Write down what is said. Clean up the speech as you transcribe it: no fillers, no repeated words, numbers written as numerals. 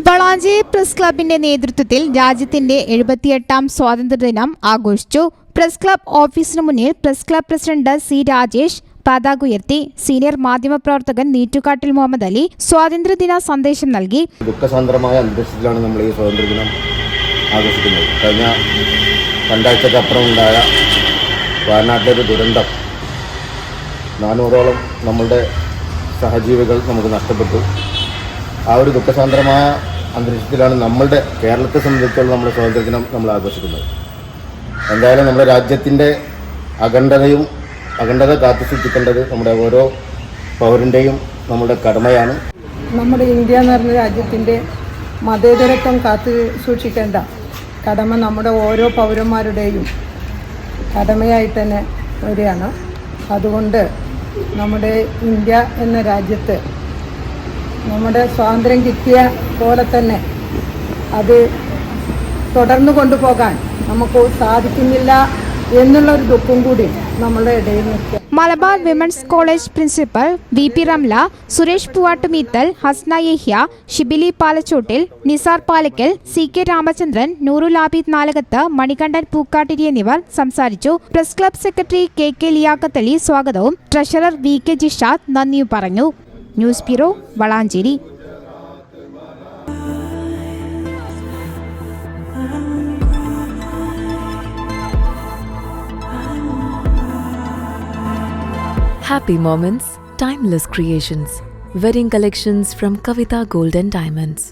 Valanchery press ക്ലബിന്റെ നേതൃത്വത്തിൽ രാജ്യത്തിന്റെ 78ാം സ്വാതന്ത്ര്യദിനം ആഘോഷിച്ചു. പ്രസ് ക്ലബ് ഓഫീസിനു മുന്നിൽ press club president C Rajesh പതാക ഉയർത്തി. സീനിയർ മാധ്യമപ്രവർത്തകൻ നീറ്റുകാട്ടിൽ മുഹമ്മദ് അലി സ്വാതന്ത്ര്യദിന സന്ദേശം നൽകി. ദുഃഖസാന്ദ്രമായ അന്തരീക്ഷത്തിലാണ് നമ്മൾ ഈ സ്വാതന്ത്ര്യദിനം ആഘോഷിക്കുന്നത്. കഴിഞ്ഞ രണ്ടാഴ്ചക്കപ്പുറം ഉണ്ടായ വയനാട്ടിലൊരു ദുരന്തം, 400ഓളം നമ്മളുടെ സഹജീവികൾ നമുക്ക് നഷ്ടപ്പെട്ടു. ആ ഒരു ദുഃഖസാന്ദ്രമായ അന്തരീക്ഷത്തിലാണ് നമ്മളുടെ കേരളത്തെ സംബന്ധിച്ചുള്ള നമ്മുടെ സ്വാതന്ത്ര്യദിനം നമ്മൾ ആഘോഷിക്കുന്നത്. എന്തായാലും നമ്മുടെ രാജ്യത്തിൻ്റെ അഖണ്ഡത കാത്തുസൂക്ഷിക്കേണ്ടത് നമ്മുടെ ഓരോ പൗരൻ്റെയും നമ്മുടെ കടമയാണ്. നമ്മുടെ ഇന്ത്യ എന്ന് പറഞ്ഞ രാജ്യത്തിൻ്റെ മതേതരത്വം കാത്തു സൂക്ഷിക്കേണ്ട കടമ നമ്മുടെ ഓരോ പൗരന്മാരുടെയും കടമയായിട്ട് തന്നെ വരികയാണ്. അതുകൊണ്ട് നമ്മുടെ ഇന്ത്യ എന്ന രാജ്യത്ത് നമ്മുടെ സ്വാതന്ത്ര്യം കിട്ടിയ പോലെ തന്നെ അത് തുടർന്നു കൊണ്ടുപോകാൻ നമുക്ക് സാധിക്കുന്നില്ല എന്നുള്ളൊരു ദുഃഖം കൂടി നമ്മളുടെ ഇടയിൽ നിൽക്കുക. Malabar women's college principal VP Ramla, Suresh Poovattumeethal, Hasna Yahya, Shibili Palachottil, Nisar Palakkal, CK Ramachandran, Noorul Abid Nalakath, Manikandan Pookkattiri എന്നിവർ സംസാരിച്ചു. Press club secretary KK Liyakath Ali സ്വാഗതവും ട്രഷറർ VK ജിഷാദ് നന്ദിയും പറഞ്ഞു. News bureau, Valanchery. Happy moments, timeless creations. Wedding collections from Kavita Gold and Diamonds.